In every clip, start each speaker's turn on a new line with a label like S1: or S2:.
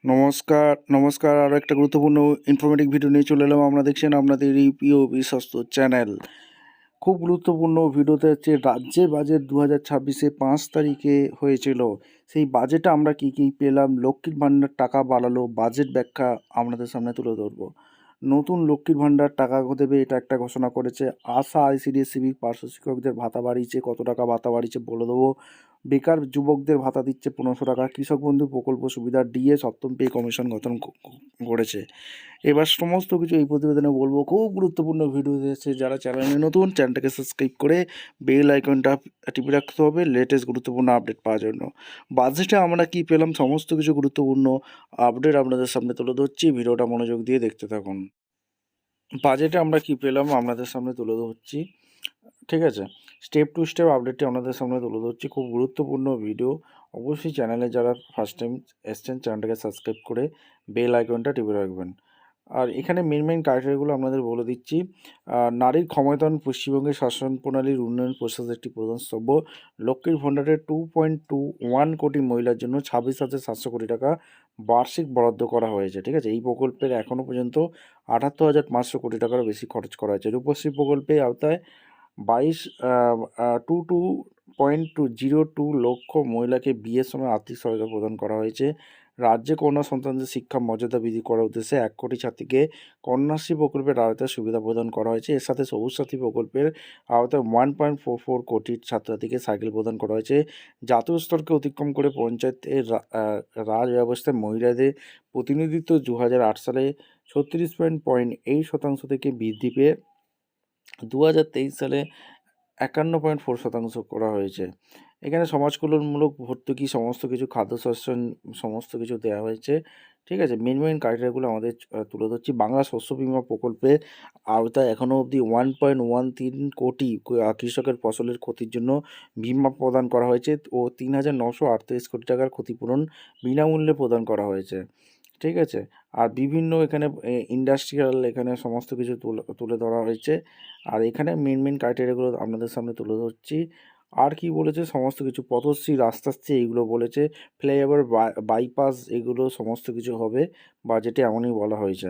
S1: নমস্কার। আরও একটা গুরুত্বপূর্ণ ইনফরমেটিভ ভিডিও নিয়ে চলে এলাম। আপনারা দেখছেন আপনাদের এই প্রিয় বিশ্বস্ত চ্যানেল। খুব গুরুত্বপূর্ণ ভিডিওতে হচ্ছে রাজ্যের বাজেট 2026-এ 5 তারিখে হয়েছিল। সেই বাজেটে আমরা কী কী পেলাম, লক্ষ্মীর ভাণ্ডার টাকা বাড়ালো, বাজেট ব্যাখ্যা আপনাদের সামনে তুলে ধরবো। নতুন লক্ষ্মীর ভাণ্ডার টাকা দেবে এটা একটা ঘোষণা করেছে। আশা আইসিডিএস সিভিক পার্শ্ব শিক্ষকদের ভাতা বাড়িয়েছে, কত টাকা ভাতা বাড়িয়েছে বলে দেবো। বেকার যুবকদের ভাতা দিচ্ছে 1500 টাকা। কৃষক বন্ধু প্রকল্প সুবিধা, ডিএ সপ্তম পে কমিশন গঠন করেছে। এবার সমস্ত কিছু এই প্রতিবেদনে বলবো। খুব গুরুত্বপূর্ণ ভিডিও এসেছে। যারা চ্যানেলে নতুন, চ্যানেলটাকে সাবস্ক্রাইব করে বেল আইকনটা টিপে রাখতে হবে লেটেস্ট গুরুত্বপূর্ণ আপডেট পাওয়ার জন্য। বাজেটে আমরা কি পেলাম সমস্ত কিছু গুরুত্বপূর্ণ আপডেট আপনাদের সামনে তুলে ধরছি। ভিডিওটা মনোযোগ দিয়ে দেখতে থাকুন। বাজেটে আমরা কি পেলাম আপনাদের সামনে তুলে ধরছি, ঠিক আছে। স্টেপ টু স্টেপ আপডেটটি আপনাদের সামনে তুলে ধরছি। খুব গুরুত্বপূর্ণ ভিডিও। অবশ্যই চ্যানেলে যারা ফার্স্ট টাইম এসছেন চ্যানেলটাকে সাবস্ক্রাইব করে বেল আইকনটা টিপে রাখবেন। আর এখানে মেন ক্রাইটেরিয়াগুলো আপনাদের বলে দিচ্ছি। নারীর ক্ষমতায়ন পশ্চিমবঙ্গের শাসন প্রণালীর উন্নয়ন প্রসেসের একটি প্রধান স্তম্ভ। লক্ষ্মীর ভাণ্ডারে 2.21 কোটি মহিলার জন্য 26,700 কোটি টাকা বার্ষিক বরাদ্দ করা হয়েছে, ঠিক আছে। এই প্রকল্পের এখনও পর্যন্ত 78,500 কোটি টাকারও বেশি খরচ করা হয়েছে। রূপশ্রী প্রকল্পের আওতায় 2.02 লক্ষ মহিলাকে বিয়ের সময় আর্থিক সহায়তা প্রদান করা হয়েছে। রাজ্যে কন্যা সন্তানদের শিক্ষা মর্যাদা বৃদ্ধি করার উদ্দেশ্যে 1 কোটি ছাত্রীকে কন্যাশ্রী প্রকল্পের আওতায় সুবিধা প্রদান করা হয়েছে। এর সাথে সবুজ সাথী প্রকল্পের আওতায় 1.44 কোটি ছাত্রছাত্রীকে সাইকেল প্রদান করা হয়েছে। জাতীয় স্তরকে অতিক্রম করে পঞ্চায়েতের রাজ ব্যবস্থায় মহিলাদের প্রতিনিধিত্ব 2008 সালে 36.8% থেকে বৃদ্ধি পেয়ে 2023 সালে 51.4% করা হয়েছে। এখানে সমাজ কল্যাণমূলক ভর্তুকি সমস্ত কিছু খাদ্যশস্য সমস্ত কিছু দেওয়া হয়েছে, ঠিক আছে। মেন ক্রাইটেরিয়াগুলো আমাদের তুলে ধরছি। বাংলা শস্য বিমা প্রকল্পের আওতায় এখনও অবধি 1.13 কোটি কৃষকের ফসলের ক্ষতির জন্য বিমা প্রদান করা হয়েছে ও 3,938 কোটি টাকার ক্ষতিপূরণ বিনামূল্যে প্রদান করা হয়েছে, ঠিক আছে। আর বিভিন্ন এখানে ইন্ডাস্ট্রিয়াল এখানে সমস্ত কিছু তুলে ধরা হয়েছে। আর এখানে মেন ক্রাইটেরিয়াগুলো আপনাদের সামনে তুলে ধরছি। আর কি বলেছে সমস্ত কিছু, পথশ্রী, রাস্তাশ্রী এইগুলো বলেছে। ফ্লাইওভার, বাইপাস এগুলো সমস্ত কিছু হবে বাজেটে, এমনই বলা হয়েছে।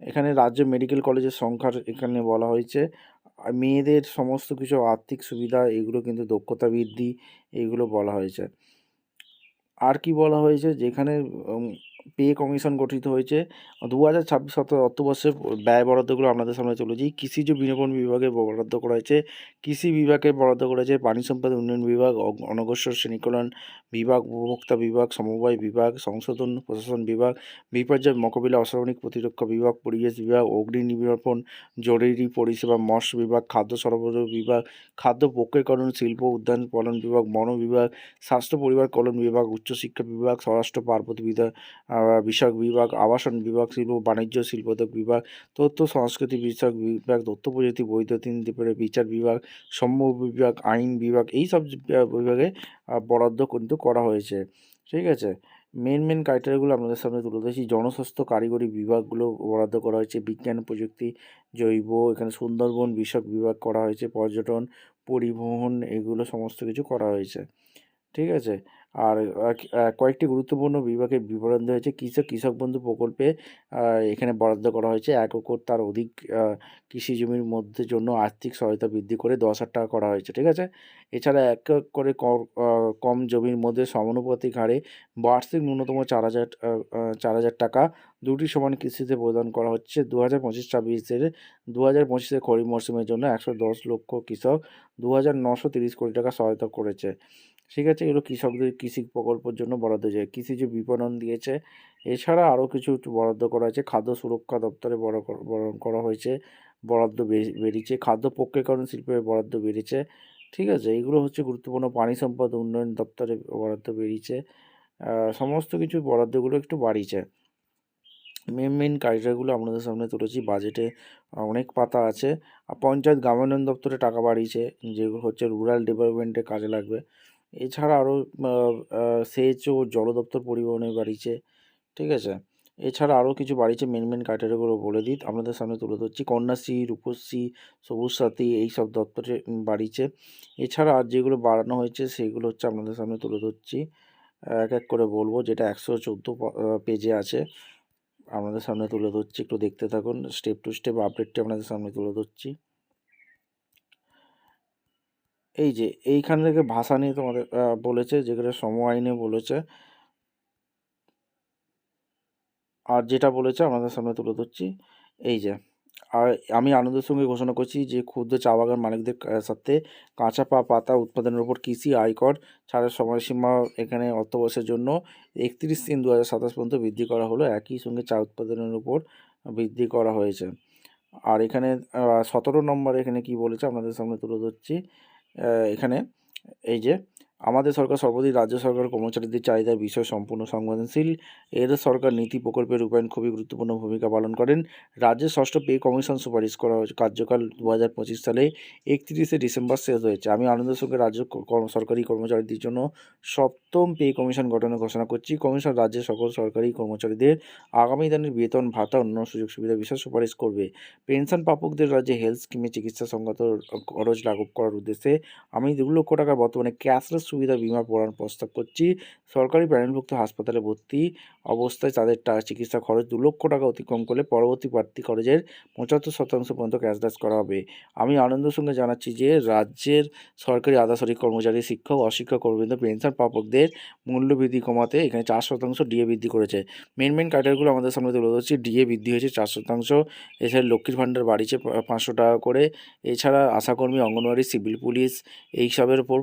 S1: এখানে রাজ্য মেডিকেল কলেজের সংখ্যার এখানে বলা হয়েছে। আর মেয়েদের সমস্ত কিছু আর্থিক সুবিধা এগুলো কিন্তু দক্ষতা বৃদ্ধি এইগুলো বলা হয়েছে। আর কি বলা হয়েছে, যেখানে পে কমিশন গঠিত হয়েছে। 2026-27 অর্থবর্ষের ব্যয় বরাদ্দগুলো আপনাদের সামনে তুলেছি। কৃষিজ বিনোদন বিভাগে বরাদ্দ করা হয়েছে, কৃষি বিভাগে বরাদ্দ করা হয়েছে, পানি সম্পদ উন্নয়ন বিভাগ, অনগ্রসর শ্রেণীকল্যাণ বিভাগ, উপভোক্তা বিভাগ, সমবায় বিভাগ, সংশোধন প্রশাসন বিভাগ, বিপর্যয় মোকাবিলা অসামরিক প্রতিরক্ষা বিভাগ, পরিবেশ বিভাগ, অগ্নি নির্বাপন, জরুরি পরিষেবা, মৎস্য বিভাগ, খাদ্য সরবরাহ বিভাগ, খাদ্য প্রক্রিয়াকরণ, শিল্প উদ্যান পালন বিভাগ, বন বিভাগ, স্বাস্থ্য পরিবার কল্যাণ বিভাগ, উচ্চশিক্ষা বিভাগ, স্বরাষ্ট্র পার্বত্য বিষয়ক বিভাগ, আবাসন বিভাগ, শিল্প বাণিজ্য শিল্পোদ্যোগ বিভাগ, তথ্য সংস্কৃতি বিষয়ক বিভাগ, তথ্য প্রযুক্তি বৈদ্যুতিন বিচার বিভাগ, শ্রম বিভাগ, আইন বিভাগ, এই সব বিভাগে বরাদ্দ কিন্তু করা হয়েছে, ঠিক আছে। মেন ক্রাইটেরিয়াগুলো আপনাদের সামনে তুলে ধরেছি। জনস্বাস্থ্য কারিগরি বিভাগগুলো বরাদ্দ করা হয়েছে। বিজ্ঞান প্রযুক্তি, জৈব, এখানে সুন্দরবন বিষয়ক বিভাগ করা হয়েছে। পর্যটন, পরিবহন এগুলো সমস্ত কিছু করা হয়েছে, ঠিক আছে। আর কয়েকটি গুরুত্বপূর্ণ বিভাগের বিবরণ দেওয়া হয়েছে। কৃষক বন্ধু প্রকল্পে এখানে বরাদ্দ করা হয়েছে 1 একর তার অধিক কৃষি জমির মধ্যে জন্য আর্থিক সহায়তা বৃদ্ধি করে 10,000 টাকা করা হয়েছে, ঠিক আছে। এছাড়া 1 একরে কম জমির মধ্যে সমানুপাতিক হারে বার্ষিক ন্যূনতম 4,000 টাকা দুটি সমান কিস্তিতে প্রদান করা হচ্ছে। 2025-26 2025-এর খরিফ মরশুমের জন্য 110 লক্ষ কৃষক 2,930 কোটি টাকা সহায়তা করেছে, ঠিক আছে। এগুলো কৃষকদের কৃষি প্রকল্পের জন্য বরাদ্দ হয়েছে। কৃষিজ বিপণন দিয়েছে। এছাড়া আরও কিছু বরাদ্দ করা হয়েছে। খাদ্য সুরক্ষা দপ্তরে বরাদ্দ করা হয়েছে, বরাদ্দ বেড়েছে। খাদ্য প্রক্রিয়াকরণ শিল্পে বরাদ্দ বেড়েছে, ঠিক আছে। এগুলো হচ্ছে গুরুত্বপূর্ণ। পানি সম্পদ উন্নয়ন দপ্তরে বরাদ্দ বেড়েছে। সমস্ত কিছু বরাদ্দগুলো একটু বাড়িয়েছে। মেন ক্রাইটেরিয়াগুলো আপনাদের সামনে তুলেছি। বাজেটে অনেক পাতা আছে। পঞ্চায়েত গ্রামোন্নয়ন দপ্তরে টাকা বাড়িয়েছে, যেগুলো হচ্ছে রুরাল ডেভেলপমেন্টে কাজে লাগবে। এছাড়া আরও সেচ ও জল দপ্তর পরিবহনে বাড়িয়েছে, ঠিক আছে। এছাড়া আরও কিছু বাড়িয়েছে। মেন ক্রাইটেরিয়াগুলো বলে দিই, আপনাদের সামনে তুলে ধরছি। কন্যাশ্রী, রূপশ্রী, সবুজ সাথী এইসব দপ্তরে বাড়িয়েছে। এছাড়া আর যেগুলো বাড়ানো হয়েছে সেগুলো হচ্ছে আপনাদের সামনে তুলে ধরছি। এক এক করে বলবো, যেটা 114 পেজে আছে আপনাদের সামনে তুলে ধরছি, একটু দেখতে থাকুন। স্টেপ টু স্টেপ আপডেটটি আপনাদের সামনে তুলে ধরছি। এই যে এইখান থেকে ভাষা নিয়ে তোমাদের বলেছে, যেখানে সম আইনে বলেছে, আর যেটা বলেছে আপনাদের সামনে তুলে ধরছি। এই যে, আর আমি আনন্দের সঙ্গে ঘোষণা করছি যে ক্ষুদ্র চা বাগান মালিকদের সাথে কাঁচা পাতা উৎপাদনের উপর কৃষি আয়কর ছাড়ের সময়সীমা এখানে অর্থবর্ষের জন্য 31/3/2027 পর্যন্ত বৃদ্ধি করা হলো। একই সঙ্গে চা উৎপাদনের উপর বৃদ্ধি করা হয়েছে। আর এখানে 17 নম্বরে এখানে কি বলেছে আপনাদের সামনে তুলে ধরছি। এখানে এই যে, আমাদের সরকার সর্বদাই রাজ্য সরকার কর্মচারীদের চাহিদার বিষয় সম্পূর্ণ সংবেদনশীল। এর সরকার নীতি প্রকল্পের রূপায়ণ খুবই গুরুত্বপূর্ণ ভূমিকা পালন করেন। রাজ্যের ষষ্ঠ পে কমিশন সুপারিশ করা হয়েছে, কার্যকাল 2025 সালে 31শে ডিসেম্বর শেষ হয়েছে। আমি আনন্দের সঙ্গে রাজ্য সরকারি কর্মচারীদের জন্য সপ্তম পে কমিশন গঠনের ঘোষণা করছি। কমিশন রাজ্যের সকল সরকারি কর্মচারীদের আগামী দিনের বেতন ভাতা অন্যান্য সুযোগ সুবিধা বিষয়ে সুপারিশ করবে। পেনশন প্রাপকদের রাজ্যে হেলথ স্কিমে চিকিৎসা সংগত খরচ লাঘব করার উদ্দেশ্যে আমি 2 লক্ষ টাকার বর্তমানে ক্যাশলেস সুবিধা বিমা প্রদান প্রস্তাব করছি। সরকারি প্যানেলভুক্ত হাসপাতালে ভর্তি অবস্থায় তাদের চিকিৎসা খরচ 2 লক্ষ টাকা অতিক্রম করলে পরবর্তী প্রার্থী খরচের 75% পর্যন্ত ক্যাশলেস করা হবে। আমি আনন্দের সঙ্গে জানাচ্ছি যে রাজ্যের সরকারি আধাসারিক কর্মচারী, শিক্ষক, অশিক্ষক কর্মীদের পেনশন প্রাপকদের মূল্যবৃদ্ধি কমাতে এখানে 4% ডিএ বৃদ্ধি করেছে। মেন ক্রাইটেরিয়াগুলো আমাদের সামনে তুলে ধরছি। ডিএ বৃদ্ধি হয়েছে 4%। এছাড়া লক্ষ্মীর ভাণ্ডার বাড়িয়েছে 500 টাকা করে। এছাড়া আশাকর্মী, অঙ্গনওয়াড়ি, সিভিল পুলিশ এইসবের উপর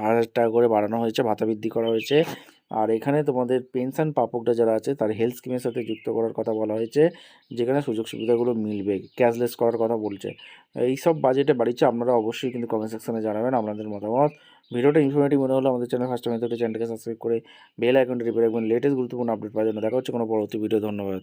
S1: 1000 টাকা করে বাড়ানো হয়েছে, ভাতা বৃদ্ধি করা হয়েছে। আর এখানে তোমাদের পেনশন প্রাপকরা যারা আছে তার হেলথ স্কিমের সাথে যুক্ত করার কথা বলা হয়েছে, যেখানে সুযোগ সুবিধাগুলো মিলবে, ক্যাশলেস করার কথা বলছে। এইসব বাজেটে বাড়িচ্ছে। আপনারা অবশ্যই কিন্তু কমেন্ট সেকশনে জানাবেন আপনাদের মতামত। ভিডিওটা ইনফরমেটিভ মনে হলে আমাদের চ্যানেল ফার্স্ট টাইম চ্যানেলটাকে সাবস্ক্রাইব করে বেল আইকনটা টিপে রাখবেন লেটেস্ট গুরুত্বপূর্ণ আপডেট পাওয়ার জন্য। দেখা হচ্ছে কোনো পরবর্তী ভিডিও। ধন্যবাদ।